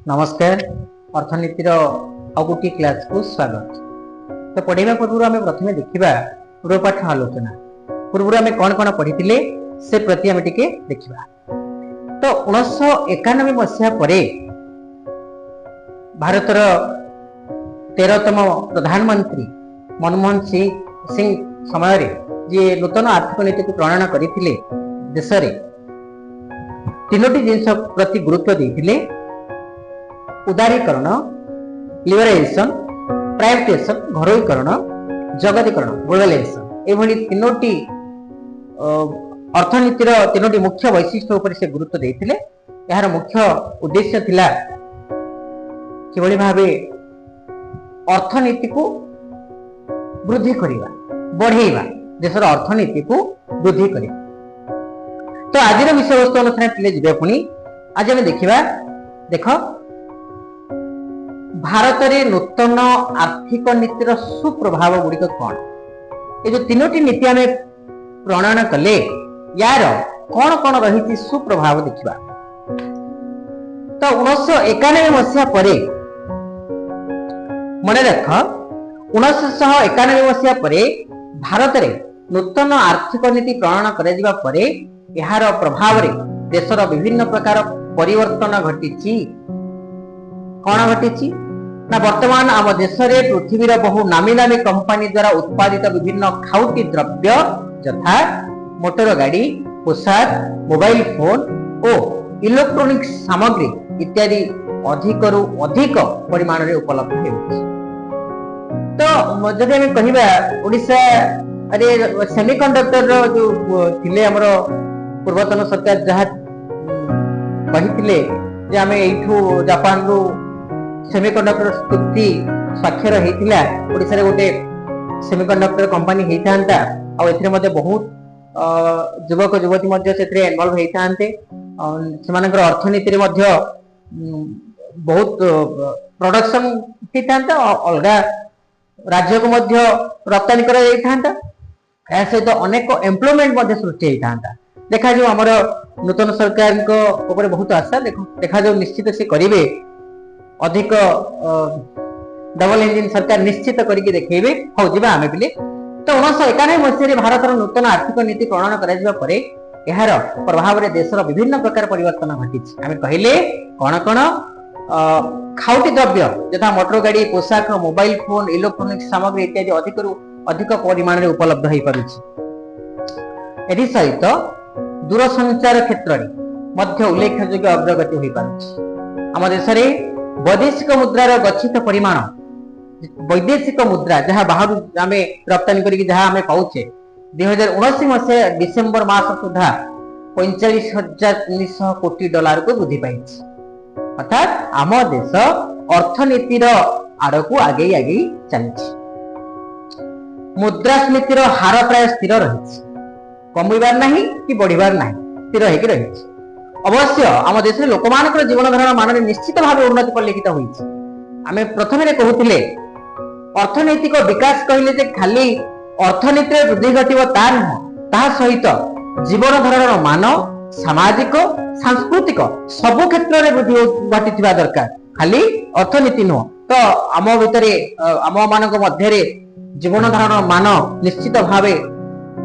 नमस्कार। अर्थनीतिर आउ गोटे क्लास को स्वागत। तो पढ़ा पूर्व आम प्रथम देखा पूर्वपाठ आलोचना पूर्व आम कौन कौन पढ़ी से प्रति आम टिके देखा। तो 1991 मसीहा पर भारतर 13तम प्रधानमंत्री मनमोहन सिंह समय जी नूतन आर्थिक नीति को प्रणयन करते देश में तीनोटी जिनस प्रति गुरुत्व देते। उदारीकरण, लिबराइजेशन, प्राइवेटाइजेशन, घरोईकरण, जगतीकरण, ग्लोबलाइजेशन एभली तीनोटी अर्थनीतिर तीनोटी मुख्य वैशिष्ट्य उपर से गुरुत्व देते। यार मुख्य उद्देश्य थिला किभली भाबे अर्थनीति को वृद्धि करिबा, बढ़ेइबा, देशर अर्थनीति को वृद्धि करिबा। तो आज विषय वस्तु अनुसार पिले जिबे पुनी आज हम देखिबा। देखो भारत रे नूतन आर्थिक नीतिर सुप्रभाव गुड़िक कौन, ये जो तीनोटी नीति आम प्रणयन कले यार कौन कौन रही सुप्रभाव देखा। तो 1991 मसीहा पर मन रख 1991 मसीहा पर भारत रे नूतन आर्थिक नीति प्रणयन करा पर यार प्रभाव रे देशर विभिन्न प्रकार परिवर्तन घटी। कौन घटी ना वर्तमान आम देश में पृथ्वीर बहु नामी नामी कंपनी द्वारा उत्पादित विभिन्न खाउटी द्रव्य यथा मोटर गाड़ी, पोशाक, मोबाइल फोन और इलेक्ट्रॉनिक सामग्री इत्यादि अधिक रु अधिक परिमाण रे उपलब्ध होउछि। तो जदि हम कहिबा ओडिशा अरे सेमीकंडक्टर जो थिले हमर पूर्वतन सरकार जहा कहिथिले जे आमे एठू जापान रो सेमीकंडक्टर चुक्ति स्वाक्षर होता। ओडिशा रे गोटे सेमीकंडक्टर कंपनी होता और एथिरे मध्ये बहुत युवक युवती मध्ये सेथिरे इन्वॉल्व होइतांते। सेमानकर अर्थनीति रे मध्ये बहुत प्रोडक्शन होइतांता, अलगा राज्य को मध्ये रप्तानी करा जाइतांता। या सहित अनेक एम्प्लॉयमेंट मध्ये सृष्टि होइतांता। देखा जो हमर नूतन सरकार को ऊपर बहुत आशा देखा जो निश्चित से करिवे। अधिक डबल इंजिन सरकार निश्चित करके देखेबे हो जिबा आमे बिले। तो 1991 मसीह भारत नूतन आर्थिक नीति प्रणयन करा पर यार प्रभाव रे देशर विभिन्न प्रकार परिवर्तन घटी। आमे कहले कौन कौन खाउटी द्रव्य यथा मोटर गाड़ी, पोशाक, मोबाइल फोन, इलेक्ट्रॉनिक सामग्री इत्यादि अधिक रु अधिक परिमाण रे उपलब्ध होई पारुछि। एथि सहित दूरसंचार क्षेत्र रे मध्य उल्लेखयोग्य अग्रगति होई पारुछि। आम देश रे वैदेशिक मुद्रार गच्छित परिमाण, वैदेशिक मुद्रा जहाँ बाहर आम रप्तानी करिक जहाँ आम पाउचे 2079 मसीहा डिसेम्बर मास सुधा 45,300 कोटी डॉलर को वृद्धि पाई। अर्थात आम देश अर्थनीतिर आड़क आगे आगे चलछि। मुद्रास्फीतिर हार प्राय स्थिर रही, कमिबार नहीं कि बढ़िबार नहीं, स्थिर होकर रही। अवश्य आम देश में लोक मान जीवन धारण मान निश्चित भाव उन्नति परिलक्षित होइछि। आमे प्रथम कहूतिले अर्थनैतिक विकास कहले जे खाली अर्थनीति वृद्धि घटिबो ता नुह, ता सहित जीवन धारण मान, सामाजिक, सांस्कृतिक सब क्षेत्र में वृद्धि घटिथिबा दरकार, खाली अर्थनीति नुह। तो आम भितरे आम मानक मध्यरे जीवन धारण मान निश्चित भाव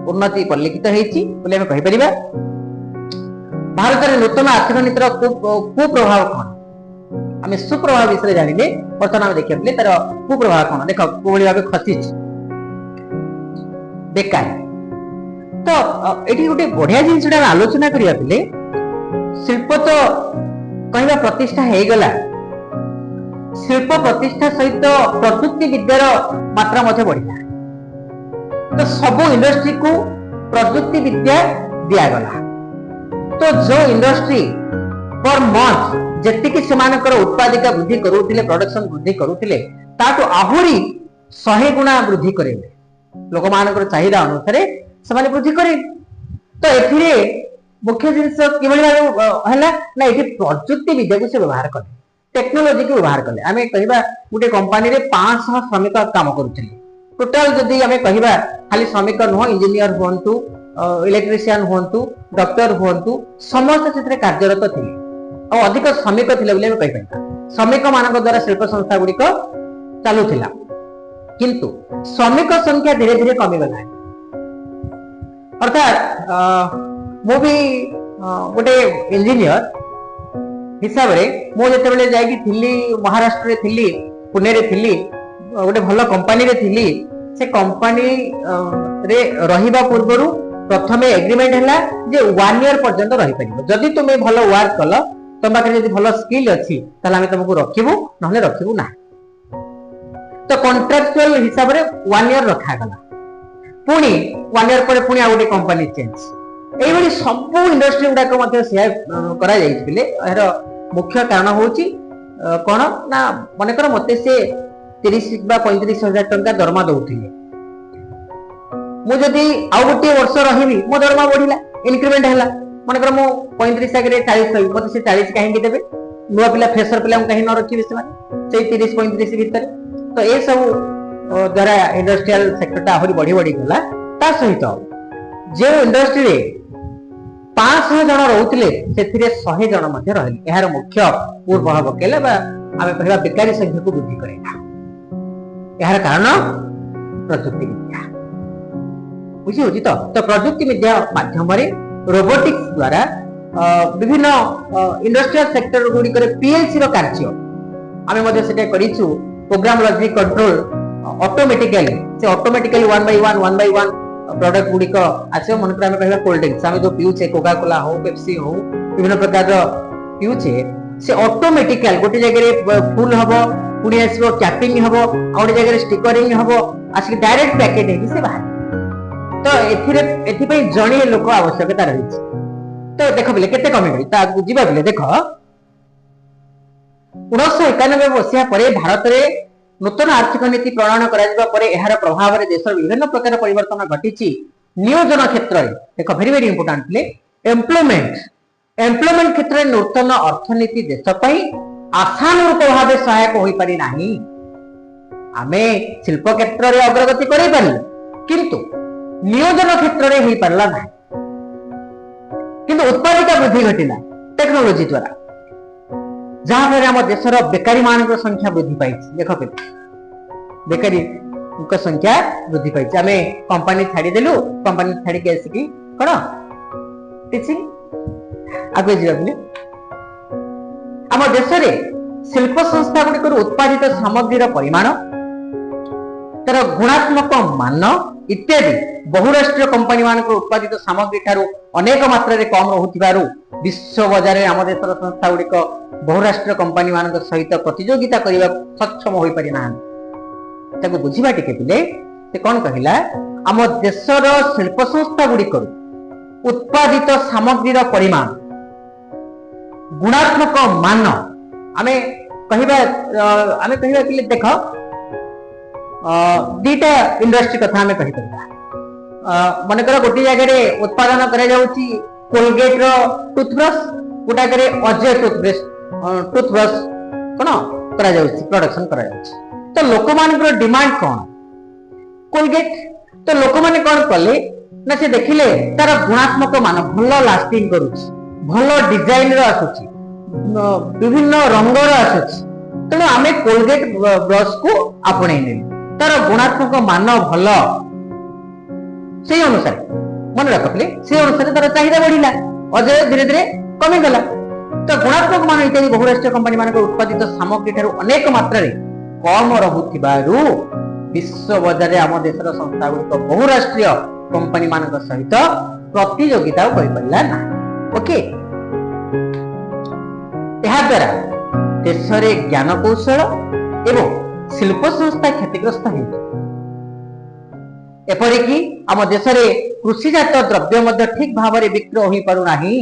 उन्नति परिलक्षित होइछि बोले आमे कहि परिबा। भारत में नूतन आर्थिक नीतिर कुप्रभाव कौन आम सुप्रभाव विषय जानिले। बर्तमान देखिए तार कुप्रभाव कौन देख कोभली भाव खसी बेकार। तो ये गोटे बढ़िया जिन आलोचना करिया पिले शिल्प तो कहवा प्रतिष्ठा हो गला, शिल्प प्रतिष्ठा सहित प्रযুক্তি विद्यार मात्रा मध्य बढ़िया। तो सब इंडस्ट्री को प्रযুক্তি विद्या दिगला। तो जो इंडस्ट्री पर मंथ जेतिकी सेमानकर उत्पादिका वृद्धि करूथिले, प्रोडक्शन वृद्धि करूथिले ताटो आहुरी 100 गुणा वृद्धि करेले। लोक मानकर चाहिदा अनुसार सेमाने वृद्धि करे। तो एथिरे मुख्य जिंस किबळी हला ना एठी प्रযুক্তি विद्या को से व्यवहार करे, टेक्नोलॉजी को व्यवहार करे। आमे कहिबा गुटे कंपनी रे 500 श्रमिक काम करूथिले। टोटल जदि आमे कहिबा खाली श्रमिक नुह, इंजीनियर होंतु, इलेक्ट्रिशियन हुंतु, डॉक्टर हुंतु, समस्त क्षेत्र कार्यरत थिले और अधिक श्रमिक थिले बोले कहि पाइबा। श्रमिक मान द्वारा शिल्प संस्था गुड़िक चलुला किंतु श्रमिक संख्या धीरे धीरे कमिगला अर्थात मु भी गोटे इंजीनियर हिसाब रे मु जेतेबेले जाई थिली महाराष्ट्र रे थिली पुणे रे थिली गोटे भल कंपनी रे थिली से कंपनी रे रहिबा पूर्वरु प्रथमे एग्रीमेंट हैला जे 1 ईयर पर्यंत रहि परिबो जदि तुमे भल वर्क कल तुम पाखे जदि भल स्किल अछि ताले हमें तुमको रखिबु नहले रखिबु ना तो कॉन्ट्रैक्चुअल हिसाब रे 1 ईयर रखा गला पुनी 1 ईयर पर पुनी आ गोटे कंपनी चेंज एई बडी सब इंडस्ट्री गुडा को मध्ये शेयर करा जाइथिले एहर मुख्य कारण होची कोन ना मने कर मते से 30 बा 35 हजार टंका दरमा दउथिले मु जदि आ गोटे वर्ष रहिबी मो दरमा बढ़िला इंक्रीमेंट हैला मने कर मो 35 आगे 40 होई मते से 40 काहे की देबे नुवा पिला फ्रेशर पिला काहे न रखिबे से माने से 30 35 भीतर तो ए सब द्वारा इंडस्ट्रियल सेक्टर ता आहुरी बढ़ी बढ़ी गला ता सहित जे इंडस्ट्री रे 500 जन रहउतिले सेथिरे 100 जन मध्ये रहले एहार मुख्य पूर्वभाव केले बा आमे कहबा बेकारी संख्या को वृद्धि करेला एहार कारण प्रযুক্তি विद्या बुझी होची तो प्रযুক্তি विद्या माध्यम रे रोबोटिक्स द्वारा विभिन्न इंडस्ट्रियल सेक्टर गुडी करे पीएलसी रो कार्य आमे मध्ये सेटा करिछु प्रोग्राम लॉजिक कंट्रोल ऑटोमेटिकली से ऑटोमेटिकली 1 by 1 प्रोडक्ट गुडी को आछे मन पर आमे कहबा कोल्ड ड्रिंक्स आमे जो पिउछे कोका कोला हो पेप्सी हो विभिन्न प्रकार रो पिउछे से ऑटोमेटिकल गोटे जगह रे फुल हबो पुनी आसीबो कैपिंग हबो और जगह रे स्टिकरिंग हबो आसी डायरेक्ट पैकेट हे से बाहर तो एथि पे जणी लोक आवश्यकता रही तो देख बिले केते कमी गई ता बुझिबा बिले देख 1991 मसिया परे भारत रे नूतन आर्थिक नीति प्रणयन करा परे एहार प्रभाव रे देश विभिन्न प्रकार परिवर्तन घटिछि नियोजन क्षेत्र रे देखो वेरी वेरी इंपोर्टेंट ले एम्प्लॉयमेंट क्षेत्र रे नूतन अर्थनीति देश पई आसान रूप भाव सहायक होई पारि नाही आमे शिल्प क्षेत्र रे अग्रगति करै पारि किंतु नियोजन क्षेत्र रे होई पारला नाही किंतु उत्पादिका वृद्धि घटिला टेक्नोलॉजी द्वारा जहां पर हम देशर बेकारी मान संख्या वृद्धि पाई देख पे बेकारी संख्या वृद्धि पाई आम कंपनी छाड़ी देलु कंपनी छाड़ी के आसिक कौन टीचिंग आगे जाए आम देश में शिल्प संस्था गुड़िक उत्पादित सामग्री परिमाण तार गुणात्मक मान इत्यादि बहुराष्ट्रीय कंपनी मान उत्पादित सामग्री ठारू अनेक मात्रा कम रहूथिबारु विश्व बाजार आम देशर संस्था गुड़िक बहुराष्ट्रीय कंपनी मान सहित प्रतियोगिता करने सक्षम हो पारि ना ताको बुझिबा टिके पिले से कोन कहिला आम देशर शिल्प संस्था गुड़िक उत्पादित सामग्री परिमाण गुणात्मक मान आमे कहिबा पिले देख दीटा इंडस्ट्री कथा आमे कहि परबा मन कर गोटी जगह रे उत्पादन करा जाउची कोलगेट रो टूथब्रश गोटा करे अजय टूथब्रश कोन करा जाउची प्रोडक्शन करा जाउची तो लोक मान को डिमांड कोन कोलगेट तो लोक माने कोन कले ना से देखिले तार गुणात्मक मान भलो लास्टिंग करूची भलो डिजाइन रो आसुची विभिन्न रंग रो आसुची तो आमे कोलगेट ब्रश को आपणे ने तार गुणात्मक मान भलो से अनुसार मन रखले से अनुसार तार चाहिदा बढ़िला अजय धीरे धीरे कमी गला तो गुणात्मक मान इत्यादि बहुराष्ट्रीय कंपनी मान उत्पादित सामग्री ठारू अनेक मात्रा रे कम रहुथिबारु विश्व बाजार रे आम देशर संस्था गुड़िक बहुराष्ट्रीय कंपनी मान सहित प्रतियोगिता करि परिला ना ओके एहा द्वारा देश रे ज्ञान कौशल एवं शिल्प संस्था क्षतिग्रस्त हो एपरिकी आम देश रे कृषिजात द्रव्य मध्य ठीक भाव में बिक्रय हो पारु नाही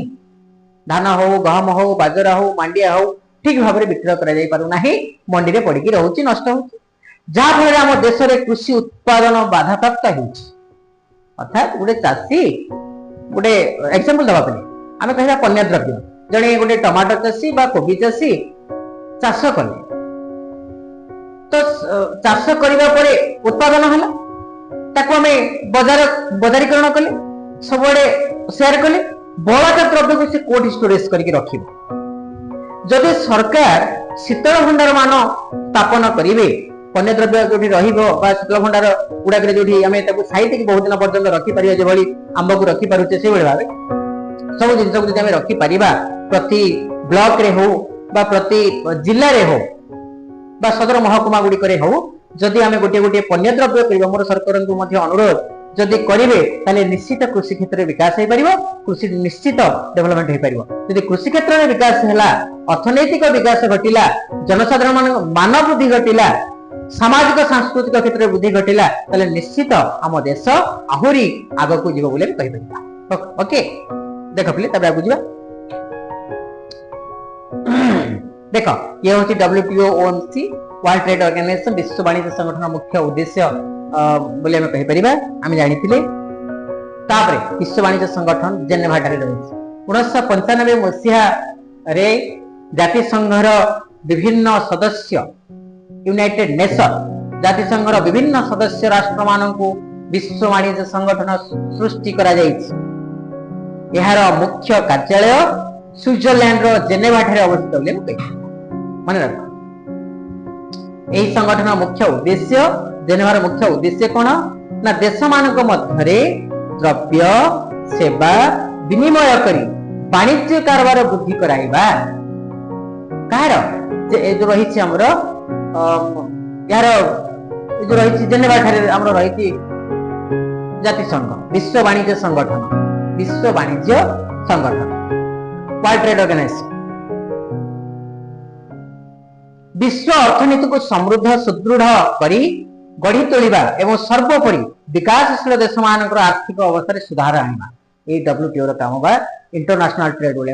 धान हो गहम हो बाजरा हो मांडिया हो ठीक भाव में बिक्रय करा जाई पारु नाही मंडी रे पड़ी रहउची नष्ट होची जा फल आम देश रे कृषि उत्पादन बाधाप्राप्त होची अर्थात गोटे चाषी गोटे एग्जांपल दबा पड़े आम कहला कन्या द्रव्य जने गोटे टमाटर चाषी बा कोबी चाषी चाष कले तो चाष करबा परे उत्पादन हला ताको हमें बजारीकरण कले सबडे शेयर कले बळका द्रव्य को से कोल्ड स्टोरेज करके रखिबो जदि सरकार शीतल भंडार मान स्थापन करेंगे पण्य द्रव्य जो शीतल भंडार गुड़ाक जो सहित बहुत दिन पर्यटन रखिपर जो आंब को रखिपे से भाव सब जिन को रखिपर प्रति ब्लॉक रे हो प्रति जिले में हो सदर महकुमा गुड़िक हो जदि आम गोटे गोटे पण्य द्रव्य कर मोर सरकार को अनुरोध जदि करेंगे ताले निश्चित कृषि क्षेत्र में विकास हो पार कृषि निश्चित डेवलपमेंट हो पार यदि कृषि क्षेत्र में विकास है अर्थनैतिक विकास घटिला जनसाधारण मान वृद्धि घटिला सामाजिक सांस्कृतिक क्षेत्र में वृद्धि घटिला ताले निश्चित आम देश आहरी आग को जीव बोले कहीपर ओके देख पे आगे जा देख ये हूँ WTO OMC World Trade Organization विश्व वाणिज्य संगठन मुख्य उद्देश्य बोले आम कहीपर आम जानी विश्व वाणिज्य संगठन जेनेभा ठारे रही 1995 मसीहा रे जातिसंघर विभिन्न सदस्य यूनाइटेड नेशन जातिसंघर विभिन्न सदस्य राष्ट्र मानक विश्व वाणिज्य संगठन सृष्टि करा जायछि। यार मुख्य कार्यालय स्विट्जरलैंड रो जेनेभा ठारे अवस्थित बोले मन रख यही संगठन मुख्य उद्देश्य जेनेभार मुख्य उद्देश्य कौन ना देश मानक मध्य द्रव्य सेवा विनिमय करी वाणिज्य कारबार वृद्धि कराइबा कार जो रही हमर यार जो रही जेनेभा ठारे हमर रही जातिसंघ विश्व वाणिज्य संगठन वर्ल्ड ट्रेड ऑर्गेनाइजेशन विश्व अर्थनीति को समृद्ध सुदृढ़ करी गढ़ी तोलिबा एवं सर्वोपरि विकासशील देश मानकर आर्थिक अवस्था सुधार आनिबा ए WTO रो काम बा इंटरनेशनल ट्रेड बोले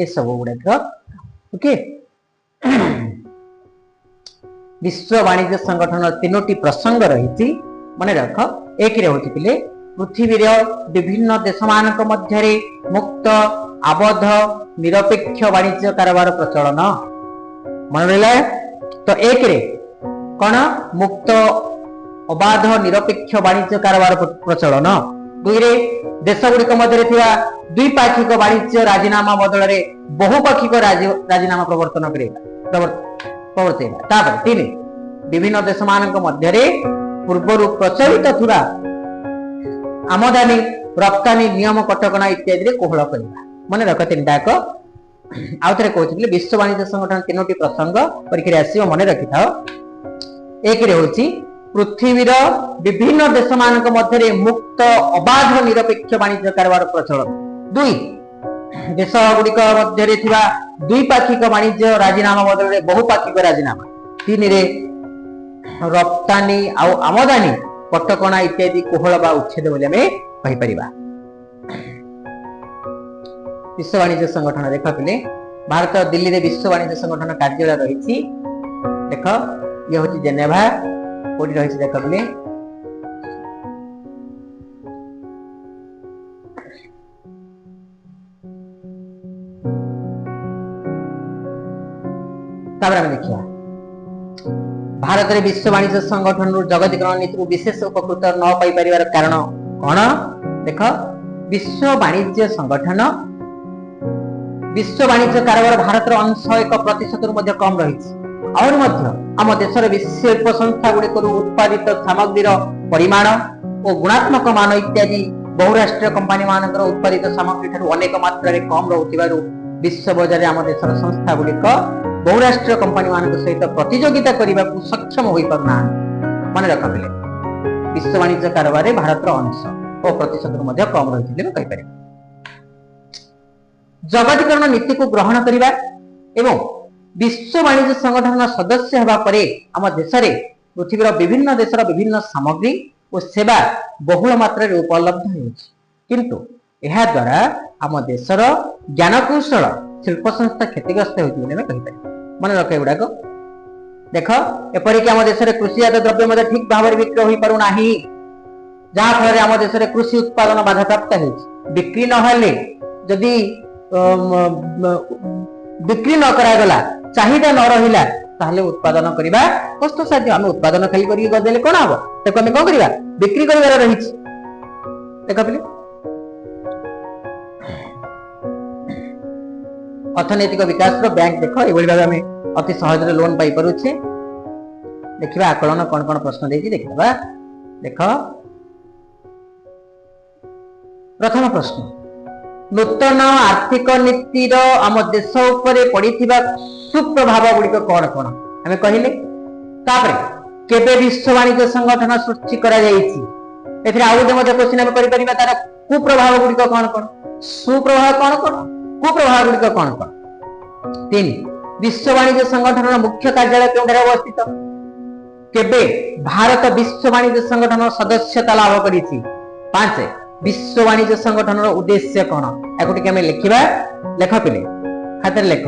ए सब गुडा ओके विश्व वाणिज्य संगठन तीनोटी प्रसंग रही मन रख एक होती पिले पृथ्वी विभिन्न देश मानक मध्य मुक्त आबद्ध निरपेक्ष वाणिज्य कारबार प्रचलन मन रहा तो एक रे कौन मुक्त अबाध निरपेक्ष वाणिज्य कारबार प्रचलन दुई रे देश गुड़िक मध्य द्विपाक्षिक वाणिज्य राजीनामा बदल बहुपाक्षिक राजीनामा प्रवर्तन प्रवर्तन तीन विभिन्न देश मानक मध्य पूर्व प्रचलित थिबा आमदानी रप्तानी नियम कटकणा इत्यादि कोहल करवा मन रख तीनटा आउ थे कहते विश्व वाणिज्य संगठन तीनोटी प्रसंग परीक्षा आसो मन रखि था एक पृथ्वीर विभिन्न देश मानक मध्य मुक्त अबाध निरपेक्ष वाणिज्य कारबार प्रचलन दुई देश गुड़िक मध्य द्विपाक्षिक वाणिज्य राजीनामा बदल बहुपाक्षिक राजीनामा तीन रे रप्तानी आमदानी कटकणा इत्यादि कोहल बा उच्छेद बोली आम कहीपर विश्व वाणिज्य संगठन देख पिले भारत दिल्ली रे विश्व वाणिज्य संगठन कार्यालय रही देख ये हूँ जेनेभा कोठी रही देख पिले देखिए भारत रे विश्व वाणिज्य संगठन जगतीकरण नीति विशेष उपकृत न पाई परिवार कारण कौन देख विश्व वाणिज्य संगठन विश्व वाणिज्य कारबार भारत अंश 1% कम रही आम देशर शिल्प संस्था गुड़िक उत्पादित सामग्री परिमाण और गुणात्मक मान इत्यादि बहुराष्ट्रीय कंपनी मान उत्पादित सामग्री ठार अनेक मात्रा कम रोकथिबारु विश्व बजार आम देशर संस्था गुड़िक बहुराष्ट्रीय कंपनी मान सहित प्रतियोगिता करने को सक्षम हो पारना मन रख विश्व वाणिज्य कारबार भारत अंश और प्रतिशत कम रही कहीपर जगतीकरण नीति को ग्रहण करने एवं विश्व वाणिज्य संगठन सदस्य होगा परे आम देश में पृथ्वीर विभिन्न देशर विभिन्न सामग्री और सेवा बहुल मात्रा उपलब्ध किंतु यह द्वारा आम देशर ज्ञानकौशल शिल्प संस्था क्षतिग्रस्त होती मन रख गुड़ाक देख एपरिक आम देश में कृषिजात द्रव्य ठीक भाव में बिक्री हो पारना जहाँ फल आम देश में कृषि उत्पादन बाधाप्राप्त हो बिक्री नहले जदि बिक्री न करागला चाहिदा न रहिला ताहले उत्पादन करबा कष्टसाध्य आम उत्पादन खाली करी गदेले कोन हबो ताको हम कोन करबा बिक्री करबार रही देख पिले अर्थनैतिक विकास बैंक देख ये भाव आम अति सहज लोन पाई पारुछे। देखिए आकलन कौन कौन प्रश्न देती देखा। देख प्रथम प्रश्न, नूतन आर्थिक नीतिर आम देश उपरे पड़िथिबा सुप्रभाव गुड़िक कौन कौन आम कहले। केबे विश्व वाणिज्य संगठन सृष्टि करा जायछि एथिरे आउ जे मते क्वेश्चन हम करि परिबा तार कुप्रभाव गुड़िक कौन कौन, सुप्रभाव कौन कौन, कुप्रभाव गुड़िक कौन कौन। 3 विश्व वाणिज्य संगठन मुख्य कार्यालय केउठारे अवस्थित। केबे भारत विश्व वाणिज्य संगठन सदस्यता लाभ करिछि। 5 विश्व वाणिज्य संगठन उद्देश्य कौन याकटिक आम लिखा। लेख पिले खाते लेख।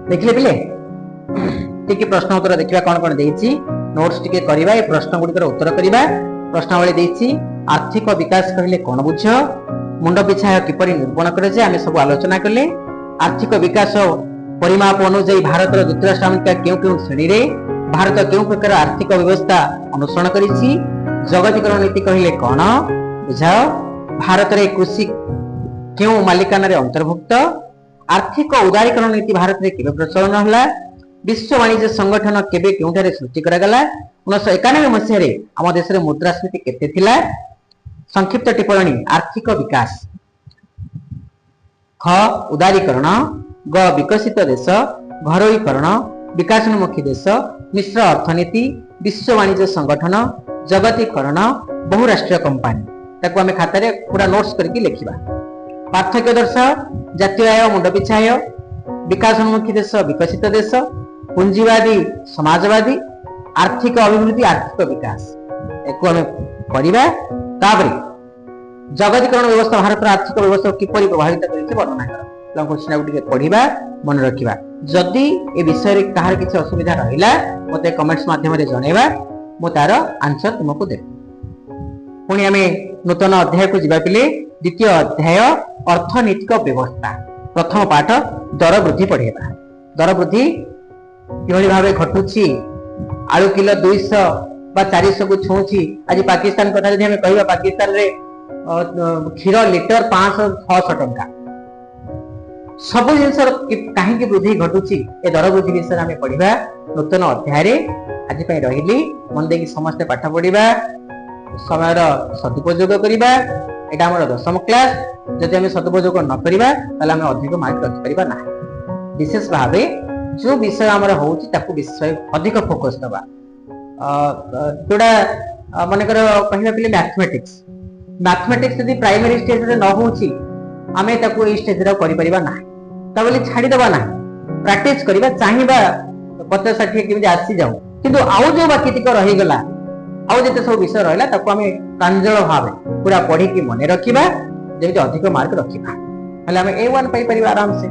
देखिले पिले टिके प्रश्न उत्तर देखिबा कौन कौन देइछि। नोट्स टिके करिबा ए प्रश्न गुड़िकर उत्तर करिबा। प्रश्नावली देइछि आर्थिक विकास कहले कौन बुझ, मुंड पिछा किपरि निरूपण करे जे आमे सब आलोचना करले। आर्थिक विकास परिमाप अनुसार भारत जुक्तराष्ट्र अमेरिका केउ केउ श्रेणी रे भारत केउ प्रकार आर्थिक व्यवस्था अनुसरण करिछि। जगतीकरण नीति कहले कौन बुझाओ। भारत रे कृषि केउ मालिकाना रे अंतर्भुक्त। आर्थिक उदारीकरण नीति भारत में केबे प्रचलन हला। विश्व वाणिज्य संगठन केबे केउठारे सृष्टि करा गला। 1991 मसीह रे आम देश रे मुद्रास्फीति केते थिला। संक्षिप्त टिप्पणी आर्थिक विकास। ख उदारीकरण, ग विकसित देश, घरोईकरण, विकासोन्मुखी देश, मिश्र अर्थनीति, विश्व वाणिज्य संगठन, जगतीकरण, बहुराष्ट्रीय कंपनी। ताको आमे खाता रे पूरा नोट्स करके लिखिबा। पार्थक्य दर्शाओ। जातीय आय मुंड पिछा आय, विकासोन्मुखी देश विकसित देश, पूंजीवादी समाजवादी, आर्थिक अभिवृद्धि आर्थिक विकास एको आम पढ़ा। तापरे जगतीकरण व्यवस्था भारत आर्थिक व्यवस्था किपरि प्रभावित करिছে वर्णना कर। क्वेश्चन टिके पढ़िबा मन रखिबा। जदि ए विषय रे कहार किछ असुविधा रहिला मते कमेंट्स माध्यम रे जणैबा, मो तार आंसर तुमको देबी। पुणी आमे नूतन अध्याय को जिबा पिले। द्वितीय अध्याय अर्थनैतिक व्यवस्था। प्रथम पाठ दर वृद्धि पढ़ेगा। दर वृद्धि किभଳି भाबे घटुछि, आलू किलो 200 बा 400 को छुँची। आज पाकिस्तान कथा यदि हमें कहबा पाकिस्तान रे क्षीर लिटर 500-600 टंका। सब जिनस कहीं वृद्धि घटुछि ए दर वृद्धि विषय आम पढ़ा नूतन अध्याय रे। आज रही मन देखिए समस्ते पाठ पढ़ा, समय सदुपयोग करवा। एटा हमर 10th क्लास। जदि आम सदुपयोग न करवा ताले आम अधिक मार्क रखिपर ना। विशेष भाव जो विषय आमर होउछि ताकू विषय अधिक फोकस दबा। जोड़ा मनकर कहबा पिले मैथमेटिक्स यदि प्राइमरी स्टेज रे न होउछि आमे ताकू ए स्टेज रे करि परिबा ना। ता बोली छाडी दबा ना, प्रैक्टिस करबा। चाहिबा 50-60 केमि आसी जाऊ, किंतु आउ जो बाकी तिक रहि गला आउ जते सब विषय रहला ताकू आमे प्रांजल भावे पूरा पढ़ी की मन रखिबा, जेमि अधिक मार्क रखिबा। हले आमे A1 पाई परिबा आराम से।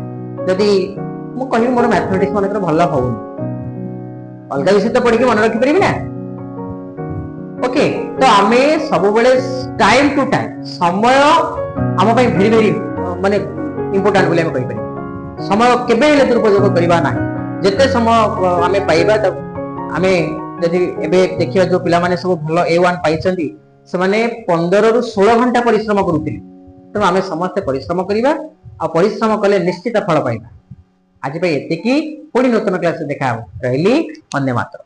जदि मु कहि मोर मैथमेटिक्स मनकर भल्ला होउनी अलगा विषय तो पढ़ी की मन रखि परिबि ना। ओके, तो आमे सब बेले टाइम टू टाइम समय आम पई भेरी भेरी माने इंपोर्टेंट बोले हम कहि परिबि। समय केबे हेले दुरुपयोग करबा ना। जते समय आमे पाइबा त आमे यदि एबे देखिया जो पिला माने सब भलो A1 पाइछंती से माने 15 रु 16 घंटा परिश्रम करूथिले। तो आमे समस्त परिश्रम करिबा आ परिश्रम कले निश्चित फल पाइबा। आज पे एतिकी पुणी नूतन क्लास देखा रही। वंदे मातरम।